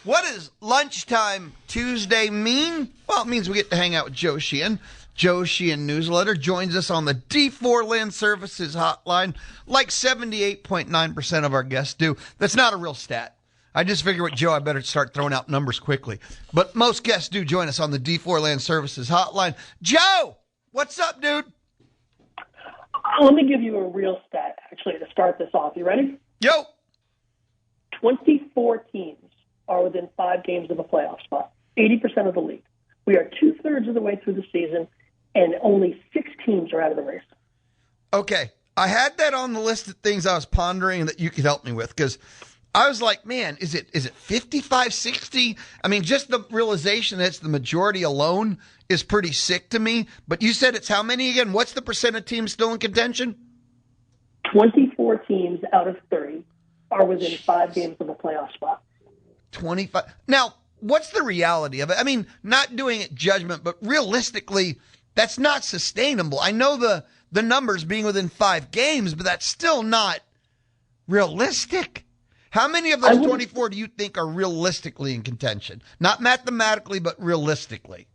What does lunchtime Tuesday mean? Well, it means we get to hang out with Joe Sheehan. Joe Sheehan Newsletter joins us on the D4 Land Services hotline, like 78.9% of our guests do. That's not a real stat. I just figure with Joe, I better start throwing out numbers quickly. But most guests do join us on the D4 Land Services hotline. Joe, what's up, dude? Let me give you a real stat, actually, to start this off. You ready? Yo. 24 teams are within 5 games of a playoff spot, 80% of the league. We are 2/3 of the way through the season, and only 6 teams are out of the race. Okay. I had that on the list of things I was pondering that you could help me with, because I was like, man, is it 55, 60? I mean, just the realization that it's the majority alone is pretty sick to me. But you said it's how many again? What's the percent of teams still in contention? 24 teams out of 30 are within 5 games of a playoff spot. 25. Now, what's the reality of it? I mean, not doing it judgment, but realistically, that's not sustainable. I know the numbers being within 5 games, but that's still not realistic. How many of those 24 do you think are realistically in contention? Not mathematically, but realistically.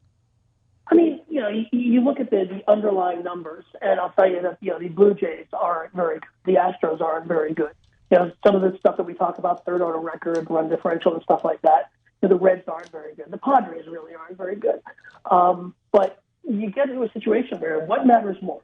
I mean, you look at the underlying numbers, and I'll tell you that, the Blue Jays aren't very good. The Astros aren't very good. Some of the stuff that we talk about, third order record, run differential and stuff like that, the Reds aren't very good. The Padres really aren't very good. But you get into a situation where what matters more,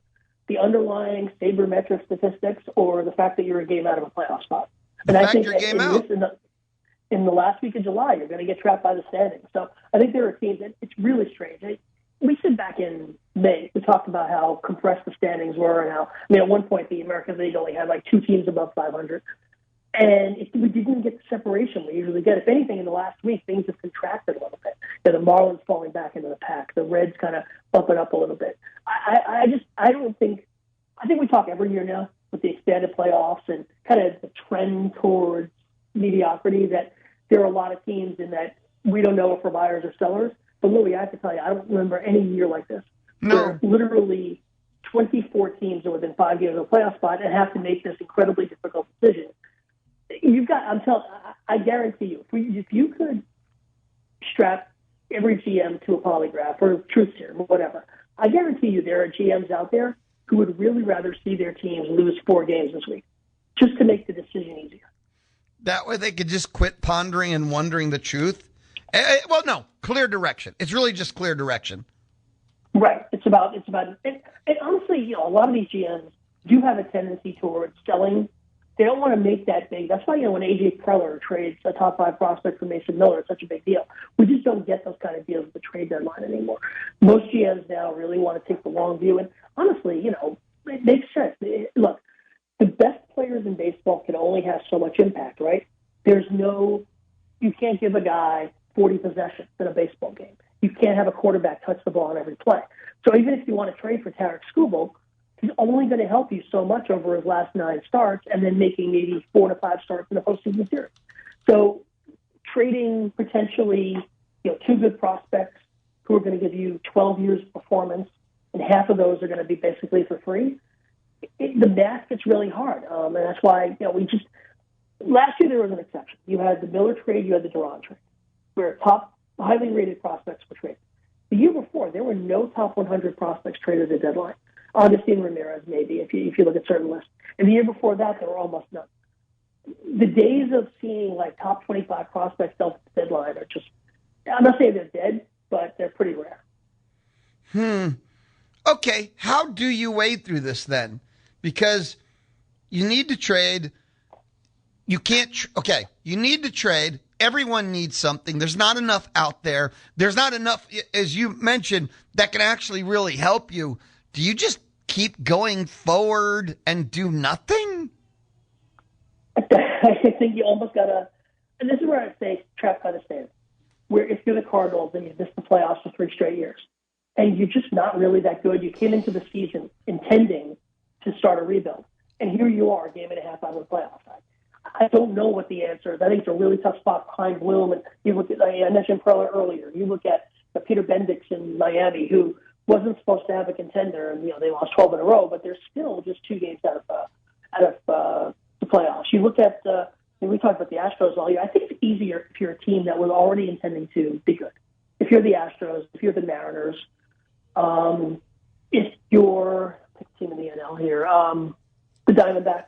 the underlying sabermetric statistics or the fact that you're a game out of a playoff spot? And I think in the last week of July, you're going to get trapped by the standings. So I think there are teams that it's really strange. We said back in May, we talked about how compressed the standings were and how, at one point the American League only had like 2 teams above 500. And we didn't get the separation we usually get. If anything, in the last week, things have contracted a little bit. The Marlins falling back into the pack, the Reds kind of bumping up a little bit. I think we talk every year now with the expanded playoffs and kind of the trend towards mediocrity, that there are a lot of teams in that we don't know if we're buyers or sellers. But Louie, I have to tell you, I don't remember any year like this. No. Where literally 24 teams are within 5 games of a playoff spot and have to make this incredibly difficult decision. I guarantee you, if you could strap every GM to a polygraph or truth serum or whatever, I guarantee you there are GMs out there who would really rather see their teams lose 4 games this week just to make the decision easier. That way they could just quit pondering and wondering the truth. Well, no, clear direction. It's really just clear direction. Right. It's about, and honestly, a lot of these GMs do have a tendency towards selling. They don't want to make that big. That's why, when A.J. Preller trades a top 5 prospect for Mason Miller, it's such a big deal. We just don't get those kind of deals at the trade deadline anymore. Most GMs now really want to take the long view. And honestly, it makes sense. Look, the best players in baseball can only have so much impact, right? You can't give a guy 40 possessions in a baseball game. You can't have a quarterback touch the ball on every play. So even if you want to trade for Tarek Skubal, he's only going to help you so much over his last 9 starts and then making maybe 4 to 5 starts in a postseason series. So trading potentially, 2 good prospects who are going to give you 12 years of performance, and half of those are going to be basically for free, the math gets really hard. And that's why, last year there was an exception. You had the Miller trade, you had the Duran trade, where top highly rated prospects were traded. The year before, there were no top 100 prospects traded at the deadline. Augustine Ramirez, maybe, if you look at certain lists. And the year before that, there were almost none. The days of seeing top 25 prospects dealt at the deadline are just, I'm not saying they're dead, but they're pretty rare. Okay, how do you wade through this then? Because you need to trade. You can't, you need to trade. Everyone needs something. There's not enough out there. There's not enough, as you mentioned, that can actually really help you. Do you just keep going forward and do nothing? I think you almost got to, and this is where I say trapped by the stands, where if you're the Cardinals and you've missed the playoffs for 3 straight years, and you're just not really that good, you came into the season intending to start a rebuild, and here you are, a game and a half out of the playoffs. I don't know what the answer is. I think it's a really tough spot behind Bloom. And you look at, I mentioned Preller earlier. You look at Peter Bendix in Miami, who wasn't supposed to have a contender, and they lost 12 in a row, but they're still just 2 games out of the playoffs. You look at we talked about the Astros all year. I think it's easier if you're a team that was already intending to be good. If you're the Astros, if you're the Mariners, if you're team in the NL here, the Diamondbacks.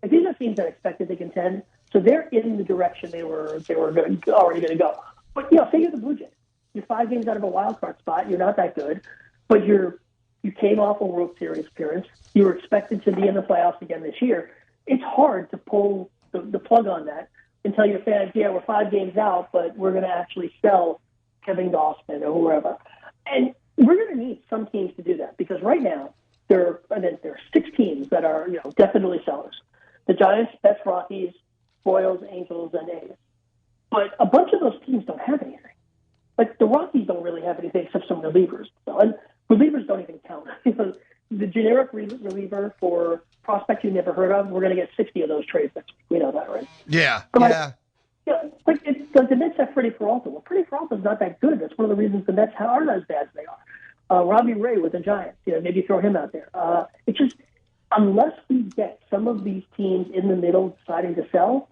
Like, these are teams that expected to contend, so they're in the direction they were already going to go. But say you're the Blue Jays. You're 5 games out of a wild card spot. You're not that good, but you came off a World Series appearance. You were expected to be in the playoffs again this year. It's hard to pull the plug on that and tell your fans, we're 5 games out, but we're going to actually sell Kevin Gausman or whoever. And we're going to need some teams to do that, because right now there are 6 teams that are definitely sellers. The Giants, Mets, Rockies, Royals, Angels, and A's. But a bunch of those teams don't have anything. Like, the Rockies don't really have anything except some relievers. And relievers don't even count. The generic reliever for prospects you never heard of, we're going to get 60 of those trades next week. We know that, right? Yeah. The Mets have Freddie Peralta. Well, Freddie Peralta's not that good. That's one of the reasons the Mets aren't as bad as they are. Robbie Ray with the Giants, maybe throw him out there. It's just, unless we get some of these teams in the middle deciding to sell,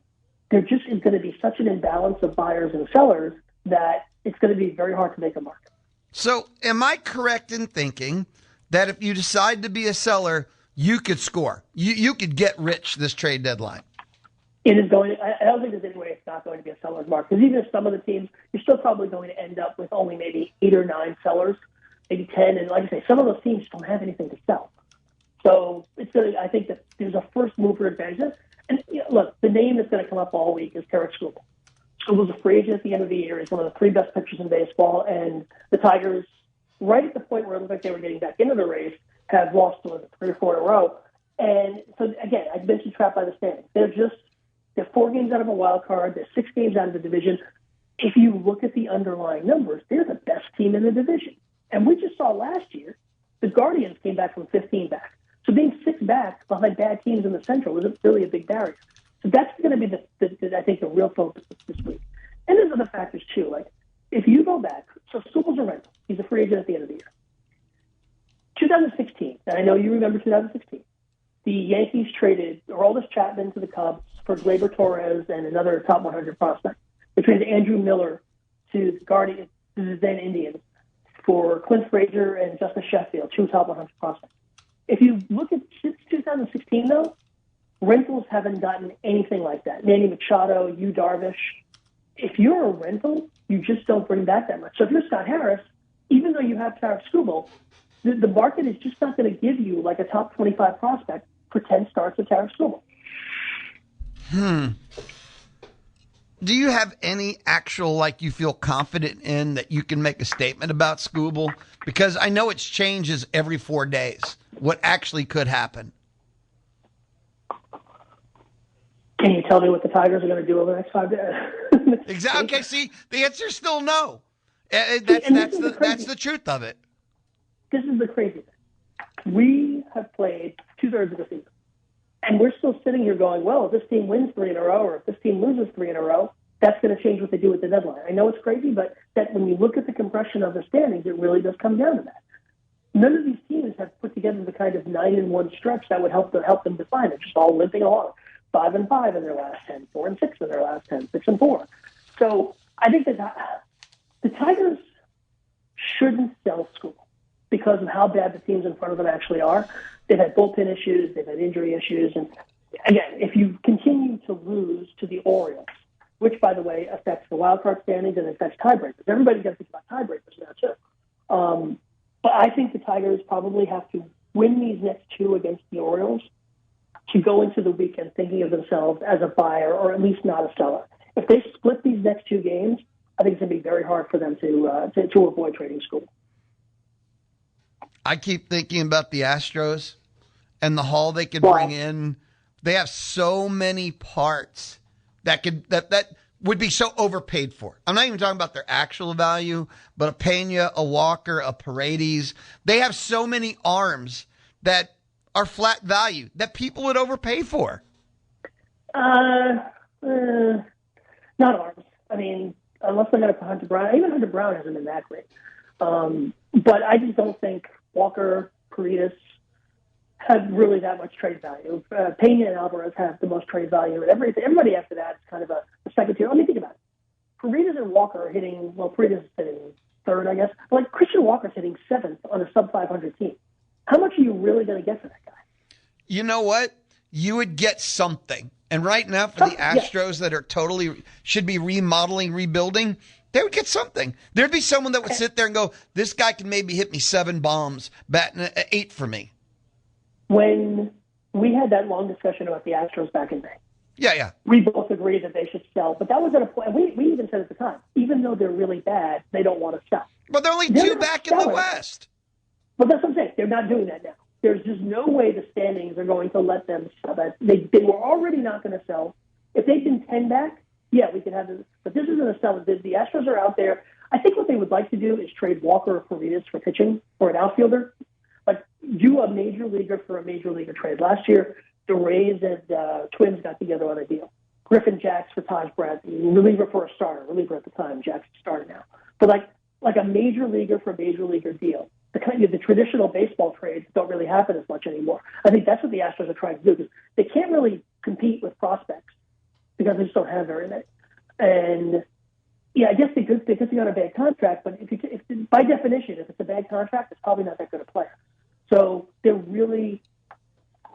there just is going to be such an imbalance of buyers and sellers that it's going to be very hard to make a market. So am I correct in thinking that if you decide to be a seller, you could score? You could get rich this trade deadline? It is going. I don't think there's any way it's not going to be a seller's market. Because even if some of the teams, you're still probably going to end up with only maybe 8 or 9 sellers, maybe 10. And like I say, some of those teams don't have anything to sell. So it's going to, I think that there's a first mover advantage. And look, the name that's going to come up all week is Tarik Skubal. Skubal's a free agent at the end of the year. He's one of the 3 best pitchers in baseball. And the Tigers, right at the point where it looked like they were getting back into the race, have lost to 3 or 4 in a row. And so, again, I mentioned trapped by the standings. They're 4 games out of a wild card. They're 6 games out of the division. If you look at the underlying numbers, they're the best team in the division. And we just saw last year, the Guardians came back from 15 back. So being 6 back behind bad teams in the Central isn't really a big barrier. So that's going to be, I think, the real focus this week. And there's other factors, too. Like, if you go back, so Skubal's a rental. He's a free agent at the end of the year. 2016, and I know you remember 2016, the Yankees traded Aroldis Chapman to the Cubs for Gleyber Torres and another top 100 prospect. They traded Andrew Miller to the Guardians, to the then Indians, for Clint Frazier and Justice Sheffield, 2 top 100 prospects. If you look at since 2016, though, rentals haven't gotten anything like that. Manny Machado, Yu Darvish. If you're a rental, you just don't bring back that much. So if you're Scott Harris, even though you have Tarik Skubal, the market is just not going to give you like a top 25 prospect for 10 starts with Tarik Skubal. Do you have any actual, you feel confident in that you can make a statement about Skubal? Because I know it changes every 4 days, what actually could happen. Can you tell me what the Tigers are going to do over the next 5 days? Exactly. Okay, see, the answer is still no. That's the truth of it. This is the crazy thing. We have played 2/3 of the season. And we're still sitting here going, well, if this team wins 3 in a row or if this team loses 3 in a row, that's going to change what they do with the deadline. I know it's crazy, but that when you look at the compression of the standings, it really does come down to that. None of these teams have put together the kind of 9-1 stretch that would help them define it. Just all limping along. 5-5 in their last 10, 4-6 in their last 10, 6-4. So I think that the Tigers shouldn't sell Skubal because of how bad the teams in front of them actually are. They've had bullpen issues, they've had injury issues, and again, if you continue to lose to the Orioles, which, by the way, affects the wild card standings and affects tiebreakers. Everybody's got to think about tiebreakers now, too. But I think the Tigers probably have to win these next 2 against the Orioles to go into the weekend thinking of themselves as a buyer or at least not a seller. If they split these next 2 games, I think it's going to be very hard for them to avoid trading Skubal. I keep thinking about the Astros and the haul they could bring in. They have so many parts that would be so overpaid for. I'm not even talking about their actual value, but a Pena, a Walker, a Paredes. They have so many arms that are flat value that people would overpay for. Not arms. I mean, unless they're going to put Hunter Brown. Even Hunter Brown hasn't been that great. But I just don't think Walker, Paredes, have really that much trade value. Pena and Alvarez have the most trade value, and everybody after that is kind of a second tier. Let me think about it. Paredes and Walker are hitting, well, Paredes is hitting third, I guess. But like Christian Walker's hitting seventh on a sub-500 team. How much are you really going to get for that guy? You know what? You would get something. And right now, for the Astros that are totally should be remodeling, rebuilding, they would get something. There'd be someone that would sit there and go, this guy can maybe hit me 7 bombs, batting 8 for me. When we had that long discussion about the Astros back in May, yeah, we both agreed that they should sell. But that was at a point, we even said at the time, even though they're really bad, they don't want to sell. Well, they're only 2 back in the West. Well, that's what I'm saying. They're not doing that now. There's just no way the standings are going to let them sell that. They were already not going to sell. If they'd been 10 back, yeah, we could have this. But this isn't a sell. The Astros are out there. I think what they would like to do is trade Walker or Paredes for pitching or an outfielder. Like, do a major leaguer for a major leaguer trade. Last year, the Rays and Twins got together on a deal. Griffin Jacks for Taj Bradley, reliever for a starter. Reliever at the time, Jacks starter now. But like a major leaguer for a major leaguer deal. The traditional baseball trades don't really happen as much anymore. I think that's what the Astros are trying to do because they can't really compete with prospects because they just don't have very many. And yeah, I guess they could on a bad contract, but if by definition, if it's a bad contract, it's probably not that good a player. So they're really,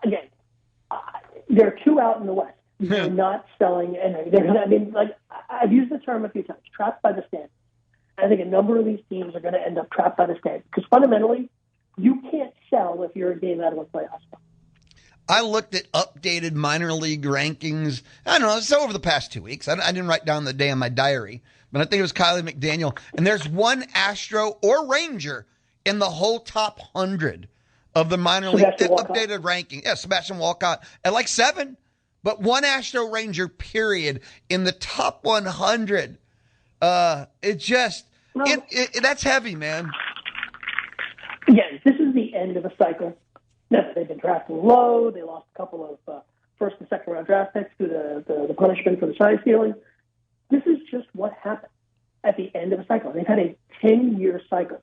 again, they're 2 out in the West. They're not selling anything. I mean, like I've used the term a few times, trapped by the standings. I think a number of these teams are going to end up trapped by the standings because fundamentally, you can't sell if you're a game out of a playoff spot. I looked at updated minor league rankings. I don't know, it's over the past 2 weeks. I didn't write down the day in my diary, but I think it was Kylie McDaniel. And there's one Astro or Ranger in the whole top 100 of the minor league updated ranking. Yeah, Sebastian Walcott at like 7, but one Astro Ranger period in the top 100. That's heavy, man. Again, this is the end of a cycle. Now, they've been drafting low. They lost a couple of first and second round draft picks through the punishment for the sign stealing. This is just what happens at the end of a cycle. They've had a 10-year cycle.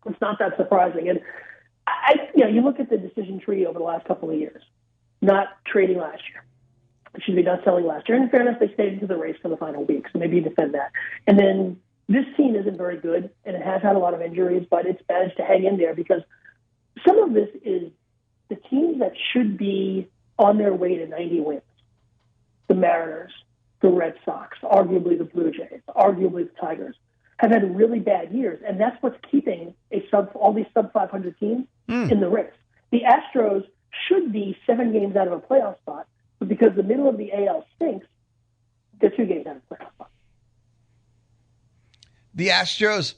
It's not that surprising. And you look at the decision tree over the last couple of years. Not trading last year. Not selling last year. In fairness, they stayed into the race for the final week, so maybe you defend that. And then this team isn't very good, and it has had a lot of injuries, but it's managed to hang in there because some of this is the teams that should be on their way to 90 wins. The Mariners, the Red Sox, arguably the Blue Jays, arguably the Tigers, have had really bad years, and that's what's keeping all these sub-500 teams in the race. The Astros should be 7 games out of a playoff spot, but because the middle of the AL stinks, they're 2 games out of a playoff spot. The Astros,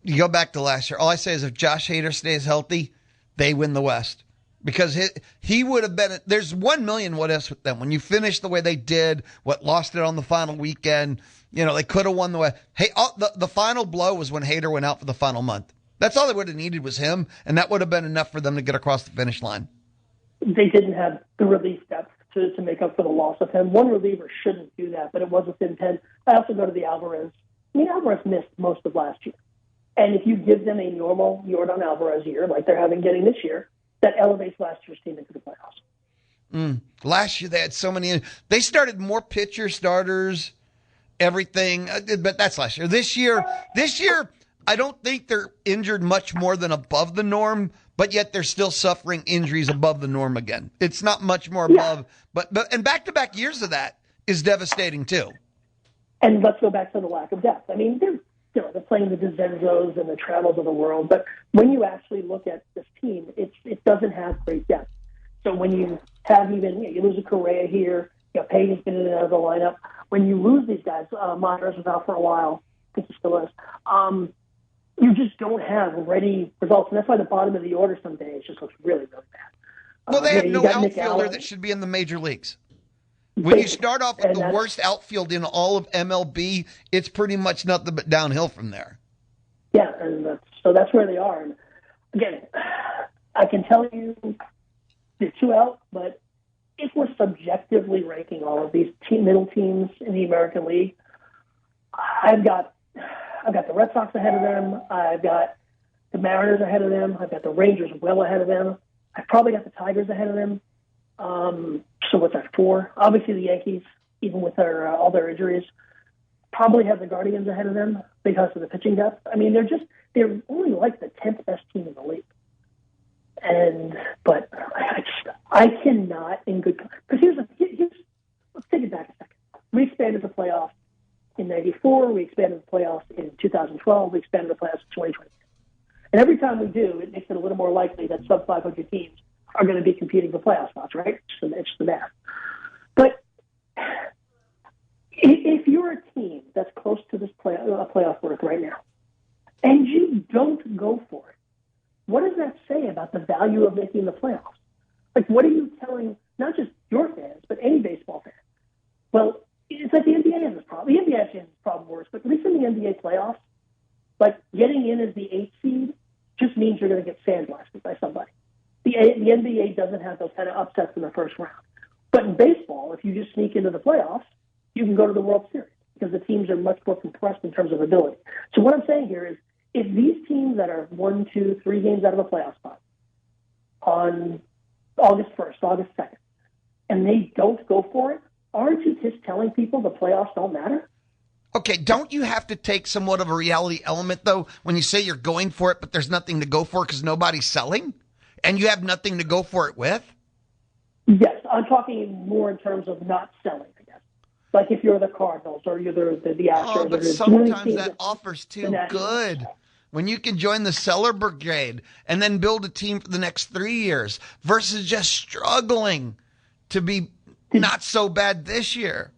you go back to last year, all I say is if Josh Hader stays healthy, they win the West. Because he would have been, there's 1 million what ifs with them. When you finish the way they did, lost it on the final weekend, they could have won the West. Hey, the final blow was when Hader went out for the final month. That's all they would have needed was him, and that would have been enough for them to get across the finish line. They didn't have the relief depth to make up for the loss of him. One reliever shouldn't do that, but it was within 10. I also go to the Alvarez. Alvarez missed most of last year. And if you give them a normal Yordan Alvarez year, like they're getting this year, that elevates last year's team into the playoffs. Last year they had so many. They started more pitcher starters, everything, but that's last year. This year, I don't think they're injured much more than above the norm, but yet they're still suffering injuries above the norm again. It's not much more above, but and back-to-back years of that is devastating too. And let's go back to the lack of depth. I mean, they're playing the DeZenzos and the Travels of the world, but when you actually look at this team, it doesn't have great depth. So when you have you lose a Correa here, Payne's been in and out of the lineup. When you lose these guys, Myers was out for a while. I think he still is. You just don't have ready results, and that's why the bottom of the order some days just looks really, really bad. Well, they have no outfielder that should be in the major leagues. When you start off with the worst outfield in all of MLB, it's pretty much nothing but downhill from there. Yeah, and so that's where they are. And again, I can tell you they're 2 out, but if we're subjectively ranking all of these middle teams in the American League, I've got the Red Sox ahead of them. I've got the Mariners ahead of them. I've got the Rangers well ahead of them. I probably got the Tigers ahead of them. So what's that, 4? Obviously the Yankees, even with their all their injuries, probably have the Guardians ahead of them because of the pitching depth. I mean, they're only like the 10th best team in the league. But I cannot in good, because let's take it back a second. We expanded the playoffs in '94. We expanded the playoffs in 2012. We expanded the playoffs in 2020. And every time we do, it makes it a little more likely that sub 500 teams are going to be competing for playoff spots, right? It's the math. But if you're a team that's close to this playoff berth right now, and you don't go for it, what does that say about the value of making the playoffs? Like, what are you telling not just your fans, but any baseball fan? Well, it's like the NBA has this problem. The NBA actually has this problem worse, but at least in the NBA playoffs, like getting in as the 8th seed just means you're going to get sandblasted by somebody. The NBA doesn't have those kind of upsets in the first round. But in baseball, if you just sneak into the playoffs, you can go to the World Series because the teams are much more compressed in terms of ability. So what I'm saying here is, if these teams that are 1, 2, 3 games out of a playoff spot on August 1st, August 2nd, and they don't go for it, aren't you just telling people the playoffs don't matter? Okay, don't you have to take somewhat of a reality element, though, when you say you're going for it, but there's nothing to go for because nobody's selling, and you have nothing to go for it with? Yes, I'm talking more in terms of not selling, I guess. Like if you're the Cardinals or you're the Astros. Oh, but sometimes that offer's too good. When you can join the seller brigade and then build a team for the next 3 years versus just struggling to be not so bad this year.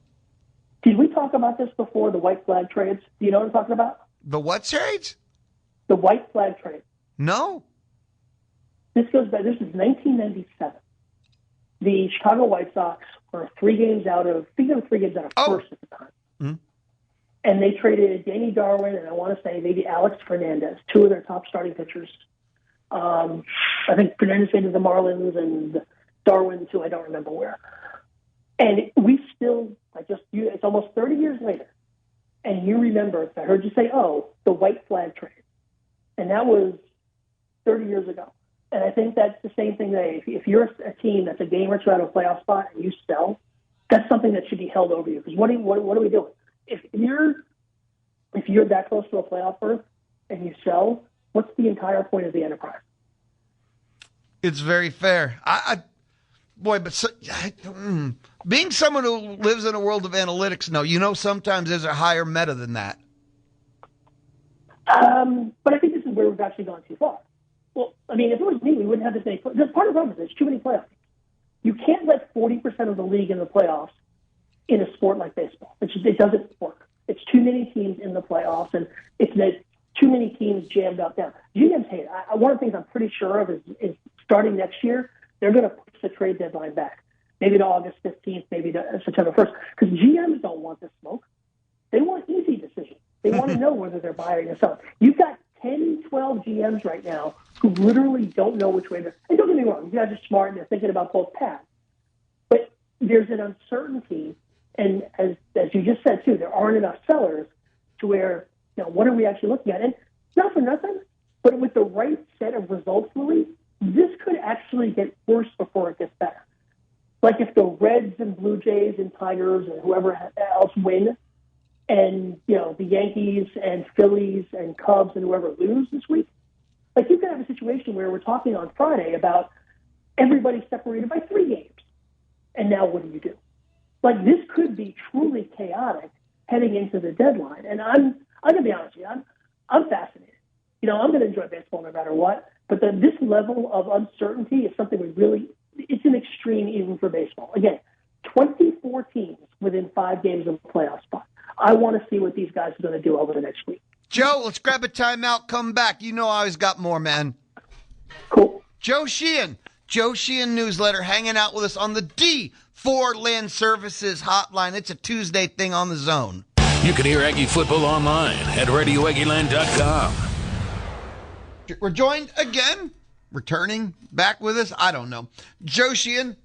Did we talk about this before, the white flag trades? Do you know what I'm talking about? The what trades? The white flag trade. No. This goes back, this is 1997. The Chicago White Sox were 3 games out of first at the time. Mm-hmm. And they traded Danny Darwin and I want to say maybe Alex Fernandez, 2 of their top starting pitchers. I think Fernandez went to the Marlins and Darwin to I don't remember where. And we still, it's almost 30 years later. And you remember, I heard you say, the white flag trade. And that was 30 years ago. And I think that's the same thing that if you're a team that's a game or 2 out of a playoff spot and you sell, that's something that should be held over you. Because what are we doing? If you're that close to a playoff berth and you sell, what's the entire point of the enterprise? It's very fair. Being someone who lives in a world of analytics, sometimes there's a higher meta than that. But I think this is where we've actually gone too far. Well, I mean, if it was me, we wouldn't have this many. Part of the problem is there's too many playoffs. You can't let 40% of the league in the playoffs in a sport like baseball. It doesn't work. It's too many teams in the playoffs, and it's too many teams jammed up now. GMs hate it. One of the things I'm pretty sure of is starting next year, they're going to push the trade deadline back, maybe to August 15th, maybe to September 1st, because GMs don't want this smoke. They want easy decisions. They want to know whether they're buying or selling. You've got 10, 12 GMs right now who literally don't know which way they're. And don't get me wrong, you guys are smart and they're thinking about both paths. But there's an uncertainty, and as you just said too, there aren't enough sellers to where, what are we actually looking at? And not for nothing, but with the right set of results, Louie, this could actually get worse before it gets better. Like if the Reds and Blue Jays and Tigers and whoever else win, and the Yankees and Phillies and Cubs and whoever lose this week, like you could have a situation where we're talking on Friday about everybody separated by 3 games, and now what do you do? Like this could be truly chaotic heading into the deadline. And I'm gonna be honest with you, I'm fascinated. I'm gonna enjoy baseball no matter what. But this level of uncertainty is something it's an extreme even for baseball. Again, 24 teams within 5 games of a playoff spot. I want to see what these guys are going to do over the next week. Joe, let's grab a timeout, come back. I always got more, man. Cool. Joe Sheehan newsletter, hanging out with us on the D4 Land Services hotline. It's a Tuesday thing on the Zone. You can hear Aggie football online at RadioAggieland.com. We're joined again, returning back with us. I don't know. Joe Sheehan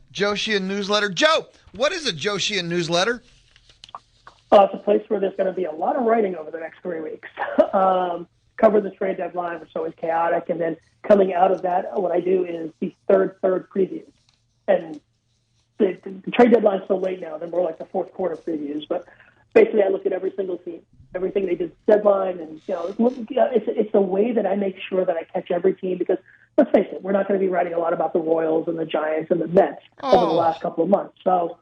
newsletter. Joe, what is a Joe Sheehan newsletter? It's a place where there's going to be a lot of writing over the next 3 weeks. Because cover the trade deadline, which is always chaotic, and then coming out of that, what I do is the third previews. And the trade deadline's so late now, they're more like the fourth quarter previews. But basically, I look at every single team, everything they did deadline, and it's a way that I make sure that I catch every team because let's face it, we're not going to be writing a lot about the Royals and the Giants and the Mets over the last couple of months. So,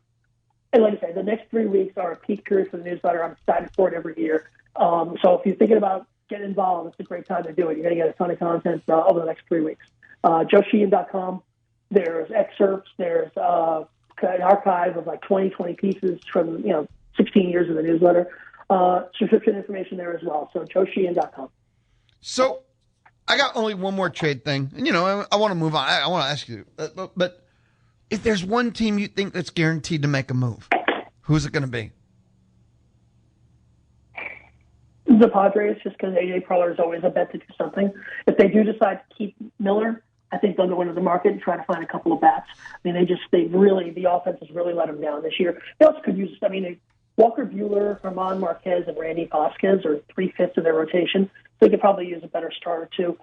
and like I said, the next 3 weeks are a peak period for the newsletter. I'm excited for it every year. So if you're thinking about getting involved, it's a great time to do it. You're going to get a ton of content over the next 3 weeks. JoeSheehan.com. There's excerpts. There's an archive of like 20 pieces from 16 years of the newsletter. Subscription information there as well. So JoeSheehan.com. So I got only one more trade thing, and I want to move on. I want to ask you, but if there's one team you think that's guaranteed to make a move, who's it going to be? The Padres, just because AJ Preller is always a bet to do something. If they do decide to keep Miller, I think they'll go into the market and try to find a couple of bats. I mean, the offense has really let them down this year. They also could use, Walker Buehler, Herman Marquez, and Randy Vasquez are 3/5 of their rotation. So they could probably use a better starter too.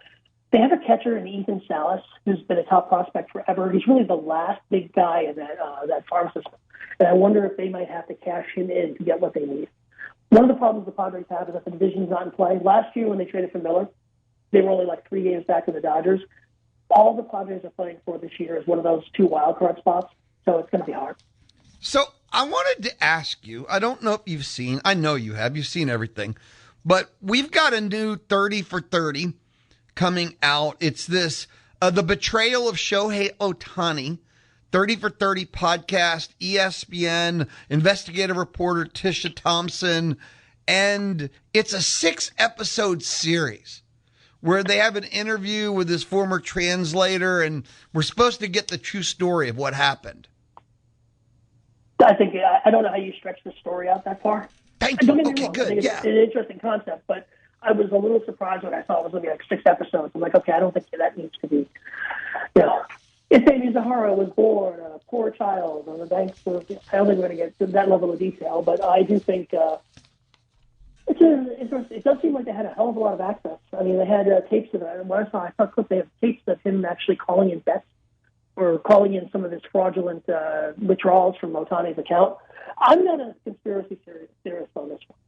They have a catcher in Ethan Salas, who's been a top prospect forever. He's really the last big guy in that farm system. And I wonder if they might have to cash him in to get what they need. One of the problems the Padres have is that the division's not in play. Last year when they traded for Miller, they were only like 3 games back of the Dodgers. All the Padres are playing for this year is one of those 2 wildcard spots, so it's going to be hard. So I wanted to ask you, I don't know if you've seen, I know you have, you've seen everything, but we've got a new 30 for 30 coming out. It's this, The Betrayal of Shohei Ohtani, 30 for 30 podcast, ESPN, investigative reporter Tisha Thompson, and it's a 6-episode series where they have an interview with his former translator, and we're supposed to get the true story of what happened. I don't know how you stretch the story out that far. Thank you. Don't get me Okay, wrong. good. I think Yeah. it's an interesting concept, but I was a little surprised when I saw it was going to be like 6 episodes. I'm like, okay, I don't think that needs to be, If Amy Zahara was born a poor child on the banks of, I don't think we're going to get to that level of detail, but I do think it does seem like they had a hell of a lot of access. I mean, they had tapes of it. And when I saw clips, they have tapes of him actually calling in bets or calling in some of his fraudulent withdrawals from Ohtani's account. I'm not a conspiracy theorist on this one.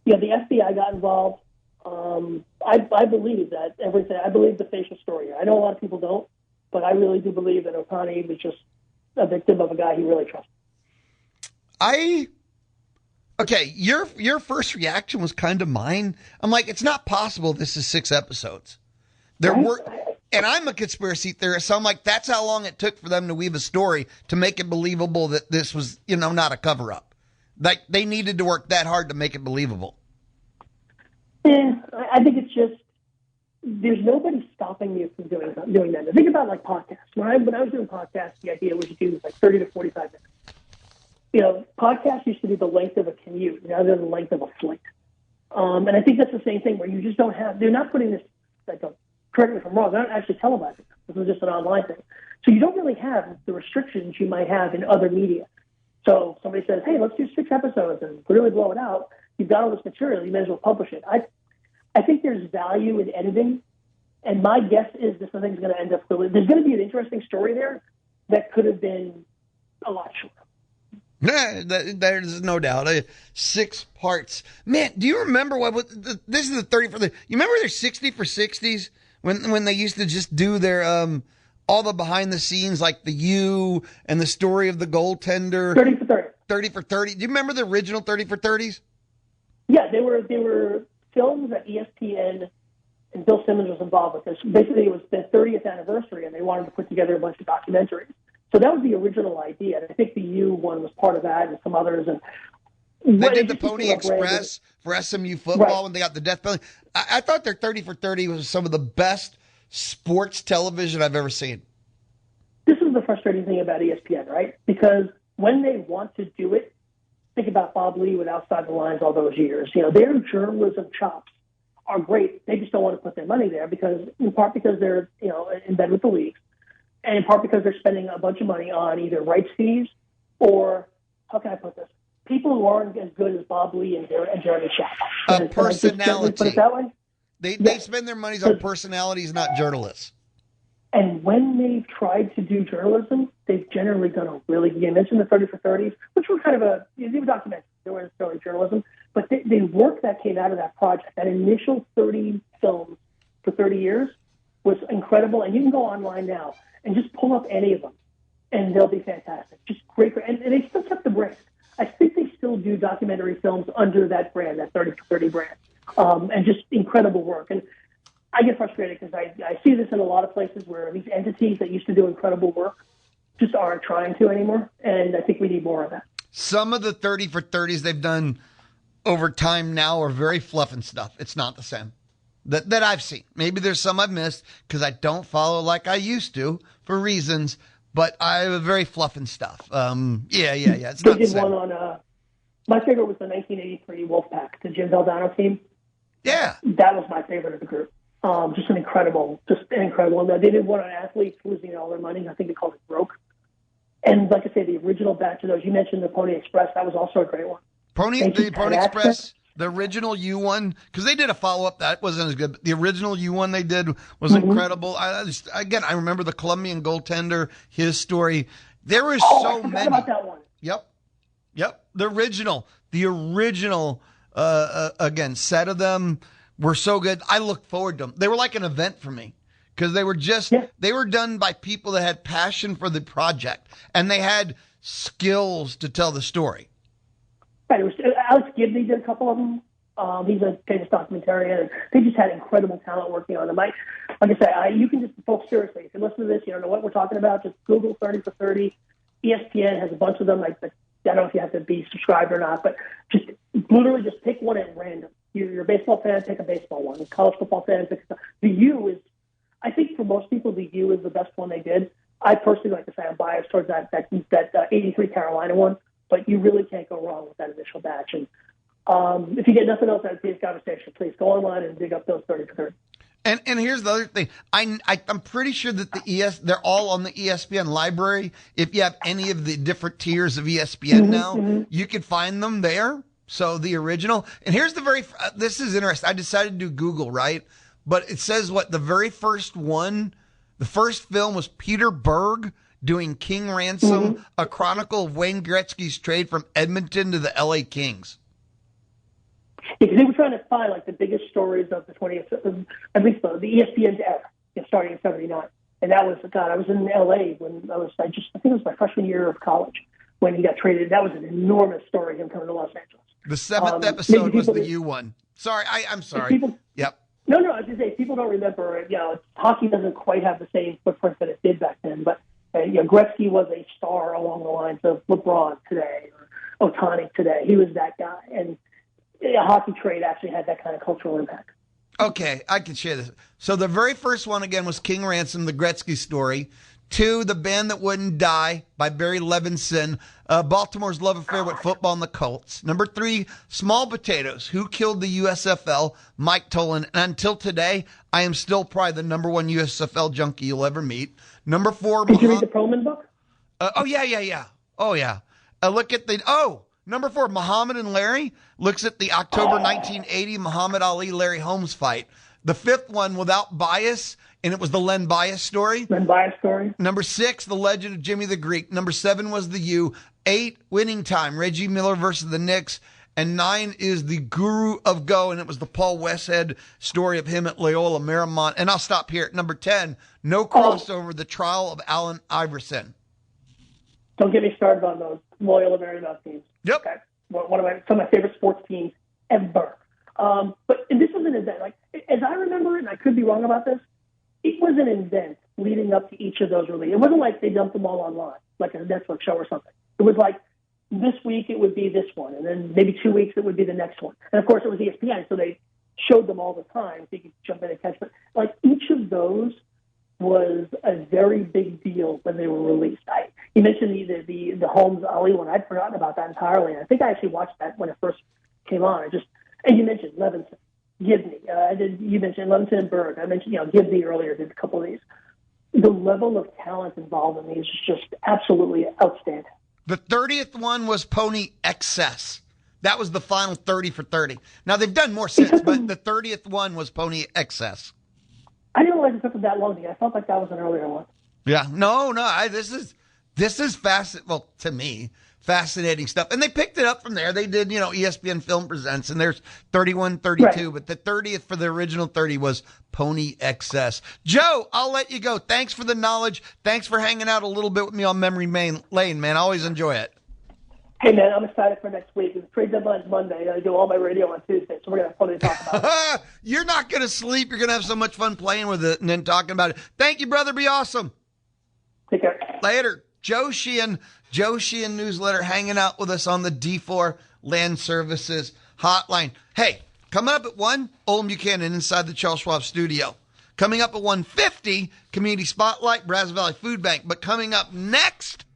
The FBI got involved. I believe that everything. I believe the facial story. I know a lot of people don't, but I really do believe that Ohtani was just a victim of a guy he really trusted. Okay, your first reaction was kind of mine. I'm like, it's not possible this is 6 episodes. And I'm a conspiracy theorist, so I'm like, that's how long it took for them to weave a story to make it believable that this was, not a cover-up. Like, they needed to work that hard to make it believable. Yeah, I think it's just, there's nobody stopping you from doing that. Think about like podcasts. When I was doing podcasts, the idea was to do like 30 to 45 minutes. Podcasts used to be the length of a commute, now they're the length of a flight. And I think that's the same thing where you just don't have, they're not putting this, correct me if I'm wrong, they're not actually televising. This is just an online thing. So you don't really have the restrictions you might have in other media. So somebody says, hey, let's do 6 episodes and really blow it out. You've got all this material, you may as well publish it. I think there's value in editing, and my guess is this thing's going to end up, there's going to be an interesting story there that could have been a lot shorter. There's no doubt. 6 parts. Man, do you remember this is the 30 for the, you remember their 60 for 60s when they used to just do their, all the behind the scenes, like the U and the story of the goaltender. 30 for 30. 30 for 30. Do you remember the original 30 for 30s? Yeah, they were films at ESPN, and Bill Simmons was involved with this. Basically, it was their 30th anniversary, and they wanted to put together a bunch of documentaries. So that was the original idea. And I think the U one was part of that, and some others. And they did the Pony Express for SMU football when they got the death penalty. I thought their 30 for 30 was some of the best sports television I've ever seen. This is the frustrating thing about ESPN, right? Because when they want to do it, think about Bob Lee with Outside the Lines all those years. Their journalism chops are great. They just don't want to put their money there in part because they're, in bed with the leagues, and in part because they're spending a bunch of money on either rights fees or, how can I put this? People who aren't as good as Bob Lee and Jeremy Schaap. A personality. Put it that way? They spend their monies on personalities, not journalists. And when they've tried to do journalism, they've generally done a really good. You mentioned the 30 for 30s, which were kind of they were documentaries. They weren't necessarily journalism, but the work that came out of that project, that initial 30 films for 30 years, was incredible. And you can go online now and just pull up any of them, and they'll be fantastic. Just great. And they still kept the brand. I think they still do documentary films under that brand, that 30 for 30 brand, and just incredible work. And I get frustrated because I see this in a lot of places where these entities that used to do incredible work just aren't trying to anymore, and I think we need more of that. Some of the 30 for 30s they've done over time now are very fluff and stuff. It's not the same that I've seen. Maybe there's some I've missed because I don't follow like I used to for reasons, but I have very fluff and stuff. Yeah. It's they not the did same. one on, my favorite was the 1983 Wolfpack, the Jim Valdano team. Yeah. That was my favorite of the group. Just an incredible. And they did one on athletes losing all their money. I think they called it Broke. And like I say, the original batch of those, you mentioned the Pony Express. That was also a great one. The Pony Express, the original U one, because they did a follow-up that wasn't as good. But the original U one they did was incredible. I remember the Colombian goaltender, his story. There were so I many. about that one. Yep. The original, again, set of them were so good. I looked forward to them. They were like an event for me because they were they were done by people that had passion for the project and they had skills to tell the story. Right. It was Alex Gibney did a couple of them. He's a famous documentarian, and they just had incredible talent working on them. Like I say, you can just, folks, seriously, if you listen to this, you don't know what we're talking about, just Google 30 for 30. ESPN has a bunch of them. I don't know if you have to be subscribed or not, but just literally just pick one at random. You're a baseball fan, pick a baseball one. A college football fan, pick the U is, I think for most people, the U is the best one they did. I personally like to say I'm biased towards that 83 Carolina one, but you really can't go wrong with that initial batch. And if you get nothing else out of today's conversation, please go online and dig up those 30 for 30. And here's the other thing. I'm pretty sure that they're all on the ESPN library. If you have any of the different tiers of ESPN now, you could find them there. So the original. And here's this is interesting. I decided to do Google, right? But it says the very first one, the first film was Peter Berg doing King Ransom, a chronicle of Wayne Gretzky's trade from Edmonton to the LA Kings. Because they were trying to find the biggest stories of the 20th, at least the ESPN's era, starting in '79. And that was, I was in LA when I think it was my freshman year of college when he got traded. That was an enormous story, him coming to Los Angeles. The seventh episode was the U one. Sorry, I'm sorry. Yep. No, I was going to say, people don't remember, hockey doesn't quite have the same footprint that it did back then, but Gretzky was a star along the lines of LeBron today or Ohtani today. He was that guy. And a hockey trade actually had that kind of cultural impact. Okay, I can share this. So the very first one, again, was King Ransom, the Gretzky story. 2, The Band That Wouldn't Die by Barry Levinson, Baltimore's love affair with football and the Colts. Number 3, Small Potatoes, Who Killed the USFL, Mike Tolan. And until today, I am still probably the number 1 USFL junkie you'll ever meet. Number 4, Did you read the Perlman book? Oh, yeah. Oh, yeah. Look at number 4, Muhammad and Larry looks at the October 1980 Muhammad Ali-Larry Holmes fight. The 5th one, Without Bias, and it was the Len Bias story. Number 6, The Legend of Jimmy the Greek. Number 7 was the U. 8, Winning Time, Reggie Miller versus the Knicks. And 9 is The Guru of Go, and it was the Paul Westhead story of him at Loyola Marymount. And I'll stop here at number 10, No Crossover, The Trial of Allen Iverson. Don't get me started on those Loyola Marymount teams. Yep. Okay. Some of my favorite sports teams ever. And this was an event. As I remember it, and I could be wrong about this, it was an event leading up to each of those releases. It wasn't like they dumped them all online, like a Netflix show or something. It was like this week it would be this one, and then maybe 2 weeks it would be the next one. And of course it was ESPN, so they showed them all the time, so you could jump in and catch. But each of those was a very big deal when they were released. You mentioned the Holmes Ali one. I'd forgotten about that entirely. And I think I actually watched that when it first came on. And you mentioned Levinson, Gibney. You mentioned Levinson and Berg. I mentioned Gibney earlier. Did a couple of these. The level of talent involved in these is just absolutely outstanding. The 30th one was Pony Excess. That was the final 30 for 30. Now, they've done more since, but the 30th one was Pony XS. I didn't realize it took that long. I felt like that was an earlier one. Yeah, no, this is well, to me, fascinating stuff. And they picked it up from there. They did, ESPN Film Presents, and there's 31, 32, right. But the 30th for the original 30 was Pony XS. Joe, I'll let you go. Thanks for the knowledge. Thanks for hanging out a little bit with me on Memory Lane, man. I always enjoy it. Hey, man, I'm excited for next week. The trade deadline's Monday. I do all my radio on Tuesday, so we're going to have plenty to talk about. You're not going to sleep. You're going to have so much fun playing with it and then talking about it. Thank you, brother. Be awesome. Take care. Later. Joe Sheehan Newsletter, hanging out with us on the D4 Land Services Hotline. Hey, coming up at 1, Olin Buchanan inside the Charles Schwab studio. Coming up at 1:50, Community Spotlight, Brazos Valley Food Bank. But coming up next,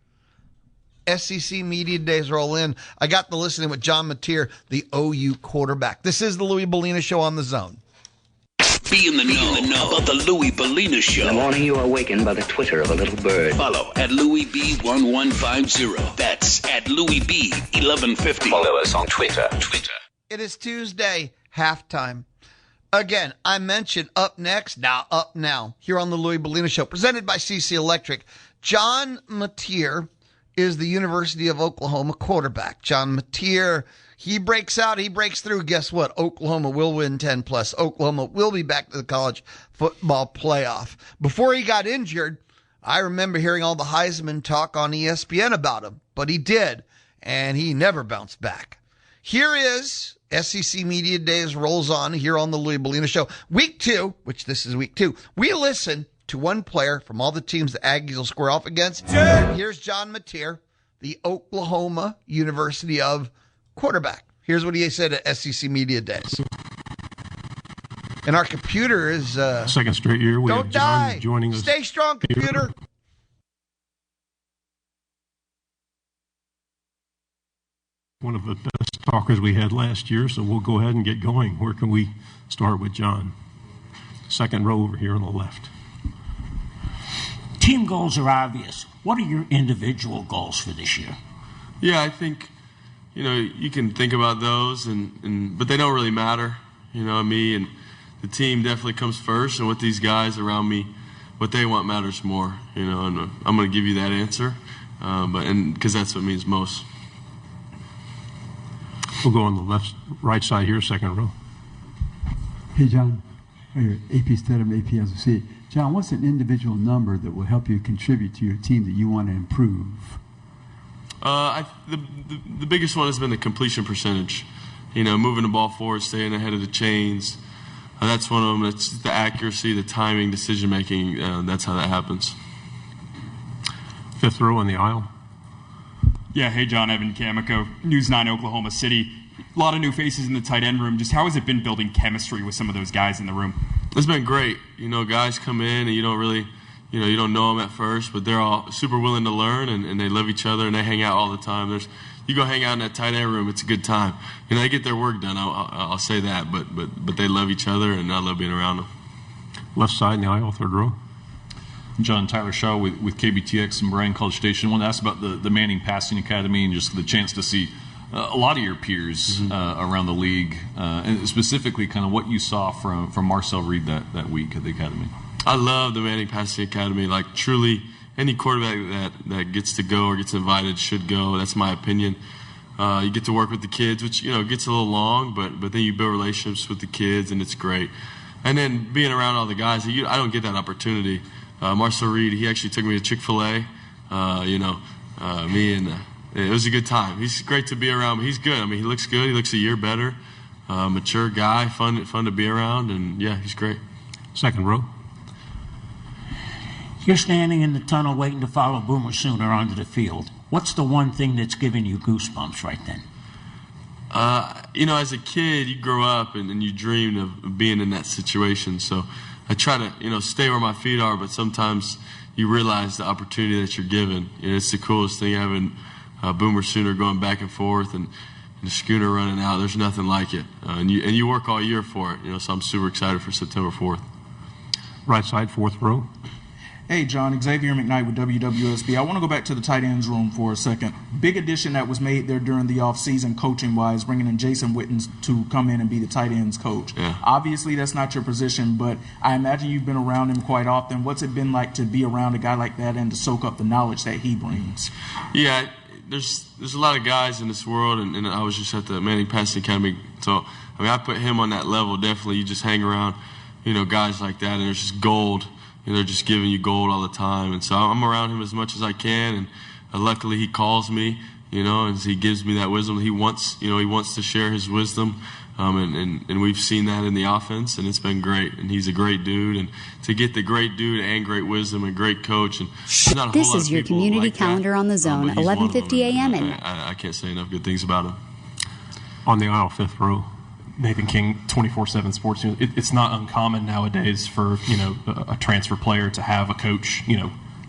SEC Media Days roll in. I got to listening with John Mateer, the OU quarterback. This is the Louie Bellina Show on the Zone. Be in the know about the Louie Bellina Show. In the morning you are awakened by the twitter of a little bird. Follow at LouieB1150. That's at LouieB1150. Follow us on Twitter. It is Tuesday, halftime. Again, I mentioned up now, here on the Louie Bellina Show, presented by CC Electric. John Mateer is the University of Oklahoma quarterback. John Mateer, he breaks out, he breaks through. Guess what? Oklahoma will win 10+. Oklahoma will be back to the college football playoff. Before he got injured, I remember hearing all the Heisman talk on ESPN about him, but he did, and he never bounced back. Here is SEC Media Days rolls on here on the Louie Bellina Show. Week 2, which this is week 2, we listen to one player from all the teams the Aggies will square off against. Here's John Mateer, the Oklahoma University of quarterback. Here's what he said at SEC Media Days. And our computer is... second straight year we have John joining us. Stay strong, computer. One of the best talkers we had last year, so we'll go ahead and get going. Where can we start with John? Second row over here on the left. Team goals are obvious. What are your individual goals for this year? Yeah, I think, you can think about those, but they don't really matter. Me and the team definitely comes first, and what these guys around me, what they want matters more. And I'm going to give you that answer, because that's what means most. We'll go on the right side here, second row. Hey, John. AP Stedham, AP SOC. John, what's an individual number that will help you contribute to your team that you want to improve? The biggest one has been the completion percentage. Moving the ball forward, staying ahead of the chains. That's one of them. It's the accuracy, the timing, decision making. That's how that happens. Fifth row in the aisle. Yeah, hey, John, Evan Camico, News 9 Oklahoma City. A lot of new faces in the tight end room. Just how has it been building chemistry with some of those guys in the room? It's been great. Guys come in and you don't really, you don't know them at first, but they're all super willing to learn and they love each other and they hang out all the time. You go hang out in that tight end room, it's a good time. They get their work done. I'll say that, but they love each other and I love being around them. Left side in the aisle, third row. John, Tyler Shaw with KBTX and Bryan College Station. I want to ask about the Manning Passing Academy and just the chance to see a lot of your peers around the league, and specifically kind of what you saw from Marcel Reed that week at the academy. I love the Manning Passing Academy. Like, truly, any quarterback that gets to go or gets invited should go. That's my opinion. You get to work with the kids, which, gets a little long, but then you build relationships with the kids, and it's great. And then being around all the guys, I don't get that opportunity. Marcel Reed, he actually took me to Chick-fil-A, it was a good time. He's great to be around. He's good. He looks good. He looks a year better. Mature guy, fun to be around, and yeah, he's great. Second row. You're standing in the tunnel waiting to follow Boomer Sooner onto the field. What's the one thing that's giving you goosebumps right then? As a kid, you grow up and you dream of being in that situation. So I try to, stay where my feet are, but sometimes you realize the opportunity that you're given. It's the coolest thing, having Boomer Sooner going back and forth and the schooner running out. There's nothing like it. And you work all year for it, so I'm super excited for September 4th. Right side, fourth row. Hey, John, Xavier McKnight with WWSB. I want to go back to the tight ends room for a second. Big addition that was made there during the offseason coaching-wise, bringing in Jason Witten to come in and be the tight ends coach. Yeah. Obviously, that's not your position, but I imagine you've been around him quite often. What's it been like to be around a guy like that and to soak up the knowledge that he brings? Yeah, there's a lot of guys in this world, and I was just at the Manning Passing Academy, so I mean I put him on that level. Definitely, you just hang around, guys like that, and there's just gold. They're just giving you gold all the time, and so I'm around him as much as I can. And luckily, he calls me, and he gives me that wisdom. He wants to share his wisdom, and we've seen that in the offense, and it's been great. And he's a great dude, and to get the great dude and great wisdom and great coach, and not a This whole lot is of your people community like calendar that. on the zone, But he's one of them, 11:50 a.m. and I can't say enough good things about him. On the aisle, fifth row. Nathan King, 24/7 Sports. It's not uncommon nowadays for a transfer player to have a coach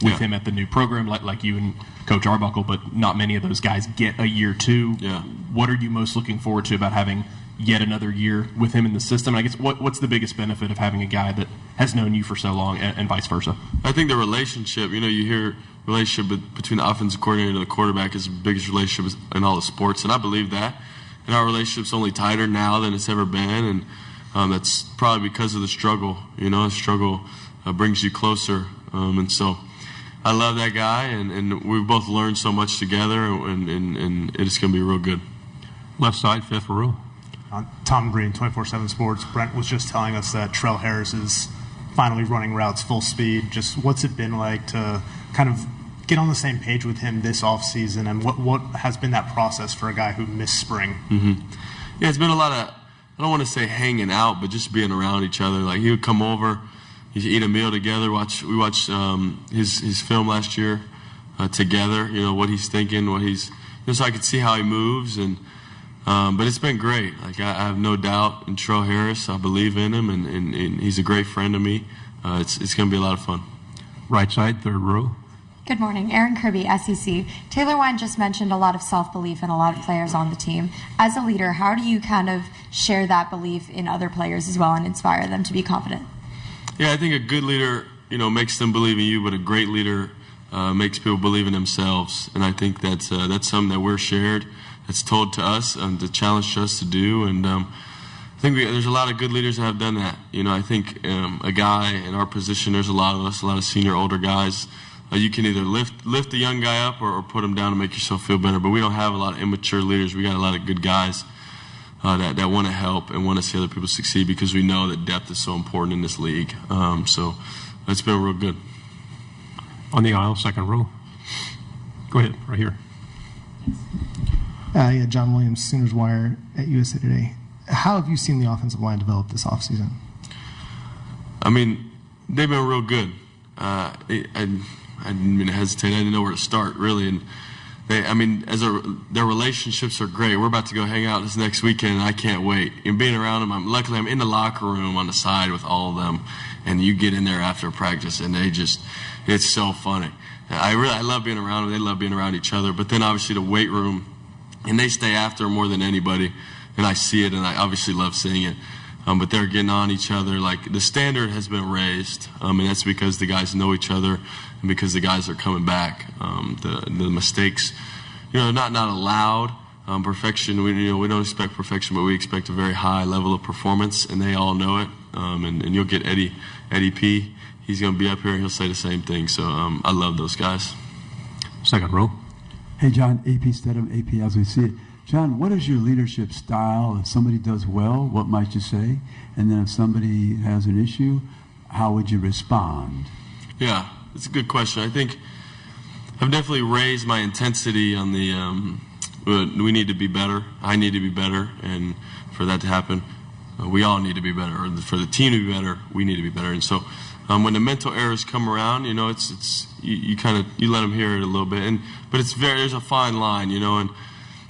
with him at the new program, like you and Coach Arbuckle, but not many of those guys get a year too. Yeah. What are you most looking forward to about having yet another year with him in the system? And I guess what's the biggest benefit of having a guy that has known you for so long, and vice versa? I think the relationship. You hear relationship between the offensive coordinator and the quarterback is the biggest relationship in all the sports, and I believe that. And our relationship's only tighter now than it's ever been, and that's probably because of the struggle. The struggle brings you closer, and so I love that guy, and we've both learned so much together, and it's going to be real good. Left side, fifth row. Tom Green, 24/7 Sports. Brent was just telling us that Trell Harris is finally running routes full speed. Just what's it been like to kind of get on the same page with him this offseason, and what has been that process for a guy who missed spring? Mm-hmm. Yeah, it's been a lot of, I don't want to say hanging out, but just being around each other. Like, he would come over, he'd eat a meal together. We watched his film last year together, what he's thinking, so I could see how he moves, and but it's been great. Like, I have no doubt in Trell Harris. I believe in him, and he's a great friend to me. It's going to be a lot of fun. Right side, third row. Good morning. Erin Kirby, SEC. Taylor Wine just mentioned a lot of self-belief in a lot of players on the team. As a leader, how do you kind of share that belief in other players as well and inspire them to be confident? Yeah, I think a good leader, makes them believe in you, but a great leader makes people believe in themselves. And I think that's something that we're shared, that's told to us and to challenge us to do. And I think there's a lot of good leaders that have done that. I think a guy in our position, there's a lot of us, a lot of senior, older guys. You can either lift the young guy up or put him down to make yourself feel better. But we don't have a lot of immature leaders. We got a lot of good guys that want to help and want to see other people succeed, because we know that depth is so important in this league. So it's been real good. On the aisle, second row. Go ahead, right here. Yeah, John Williams, Sooners Wire at USA Today. How have you seen the offensive line develop this offseason? I mean, they've been real good. I didn't mean to hesitate. I didn't know where to start, really. And their relationships are great. We're about to go hang out this next weekend, and I can't wait. And being around them, luckily I'm in the locker room on the side with all of them, and you get in there after practice, and it's so funny. I love being around them. They love being around each other. But then obviously the weight room, and they stay after more than anybody, and I see it, and I obviously love seeing it. But they're getting on each other. Like, the standard has been raised, and that's because the guys know each other and because the guys are coming back. The mistakes, not allowed. Perfection, we don't expect perfection, but we expect a very high level of performance, and they all know it. And you'll get Eddie P. He's going to be up here, and he'll say the same thing. So I love those guys. Second row. Hey, John, AP Stedham, AP as we see it. John, what is your leadership style? If somebody does well, what might you say? And then if somebody has an issue, how would you respond? Yeah, it's a good question. I think I've definitely raised my intensity on the we need to be better. I need to be better. And for that to happen, we all need to be better. Or for the team to be better, we need to be better. And so when the mental errors come around, it's you let them hear it a little bit. But there's a fine line, and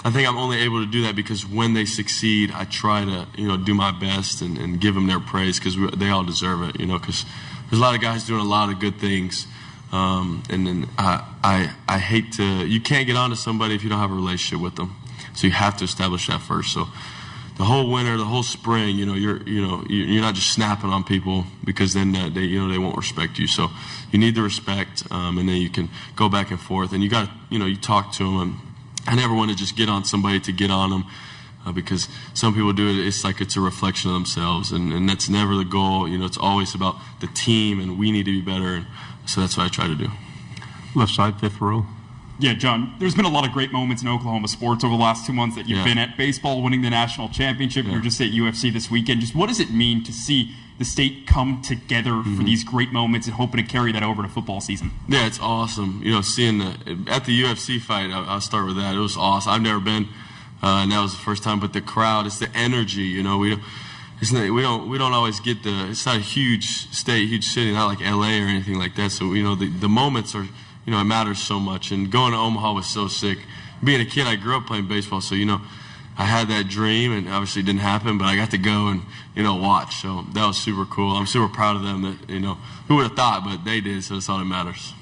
I think I'm only able to do that because when they succeed, I try to, do my best and give them their praise, because they all deserve it, because there's a lot of guys doing a lot of good things. And then I hate to, you can't get onto somebody if you don't have a relationship with them. So you have to establish that first. So the whole winter, the whole spring, you're not just snapping on people, because then they won't respect you. So you need the respect, and then you can go back and forth, and you got you talk to them. And I never want to just get on somebody to get on them, because some people do it. It's like it's a reflection of themselves, and that's never the goal. It's always about the team, and we need to be better. And so that's what I try to do. Left side, fifth row. Yeah, John, there's been a lot of great moments in Oklahoma sports over the last 2 months that you've been at. Baseball winning the national championship. You were just at UFC this weekend. Just what does it mean to see the state come together for these great moments and hoping to carry that over to football season? Yeah, it's awesome. Seeing at the UFC fight, I'll start with that. It was awesome. I've never been, and that was the first time. But the crowd, it's the energy. We don't always get it's not a huge state, huge city, not like LA or anything like that. So the moments are. It matters so much. And going to Omaha was so sick. Being a kid, I grew up playing baseball, so, I had that dream, and obviously it didn't happen, but I got to go and, watch. So that was super cool. I'm super proud of them that, who would have thought, but they did, so that's all that matters.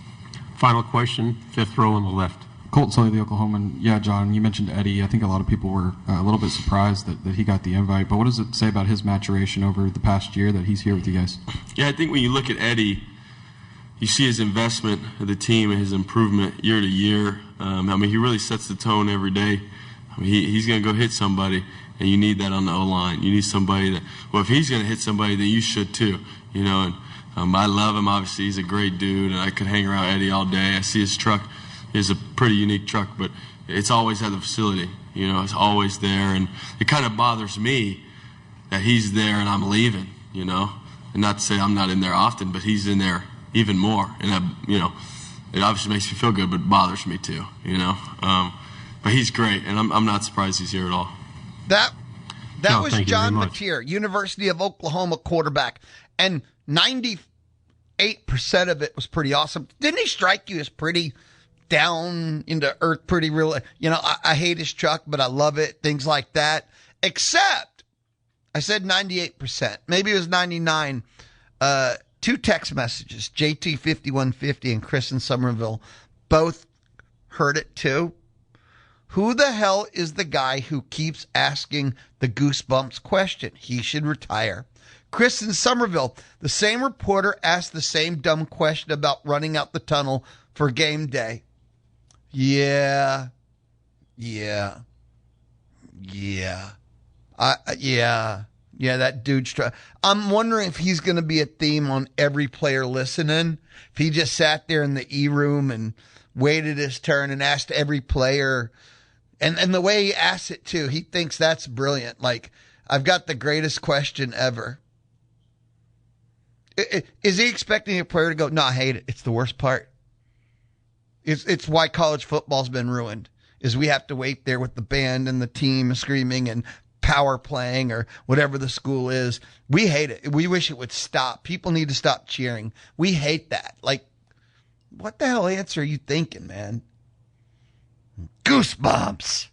Final question, fifth row on the left. Colt Sully, the Oklahoman. Yeah, John, you mentioned Eddie. I think a lot of people were a little bit surprised that he got the invite, but what does it say about his maturation over the past year that he's here with you guys? Yeah, I think when you look at Eddie, you see his investment of the team and his improvement year to year. He really sets the tone every day. He's going to go hit somebody, and you need that on the O-line. You need somebody that, if he's going to hit somebody, then you should too. And I love him. Obviously, he's a great dude, and I could hang around Eddie all day. I see his truck. It's a pretty unique truck, but it's always at the facility. It's always there, and it kind of bothers me that he's there and I'm leaving, And not to say I'm not in there often, but he's in there even more, and it obviously makes me feel good, but bothers me too, But he's great, and I'm not surprised he's here at all. That was John Mateer, University of Oklahoma quarterback, and 98% of it was pretty awesome. Didn't he strike you as pretty down into earth, pretty real? I hate his truck, but I love it, things like that. Except, I said 98%, maybe it was 99. Two text messages, JT5150 and Chris in Somerville, both heard it too. Who the hell is the guy who keeps asking the Goosebumps question? He should retire. Chris in Somerville, the same reporter asked the same dumb question about running out the tunnel for game day. Yeah. Yeah, that dude's I'm wondering if he's going to be a theme on every player listening. If he just sat there in the E-room and waited his turn and asked every player. And the way he asks it, too, he thinks that's brilliant. Like, I've got the greatest question ever. Is he expecting a player to go, no, I hate it. It's the worst part. It's why college football's been ruined, is we have to wait there with the band and the team screaming and power playing or whatever the school is. We hate it. We wish it would stop. People need to stop cheering. We hate that. Like, what the hell answer are you thinking, man? Goosebumps.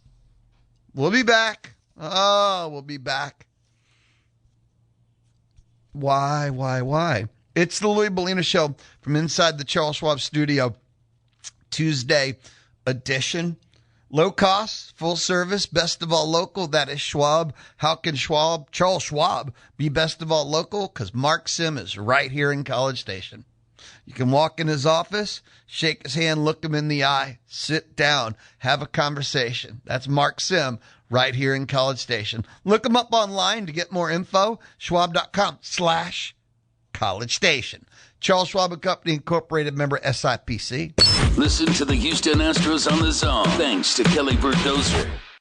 We'll be back. Oh, we'll be back. Why? It's the Louie Bellina Show from inside the Charles Schwab studio. Tuesday edition. Low cost, full service, best of all local. That is Schwab. How can Charles Schwab, be best of all local? Because Mark Sim is right here in College Station. You can walk in his office, shake his hand, look him in the eye, sit down, have a conversation. That's Mark Sim right here in College Station. Look him up online to get more info. Schwab.com/College Station. Charles Schwab & Company Incorporated, member SIPC. Listen to the Houston Astros on the Zone. Thanks to Kelly Bird Dozier.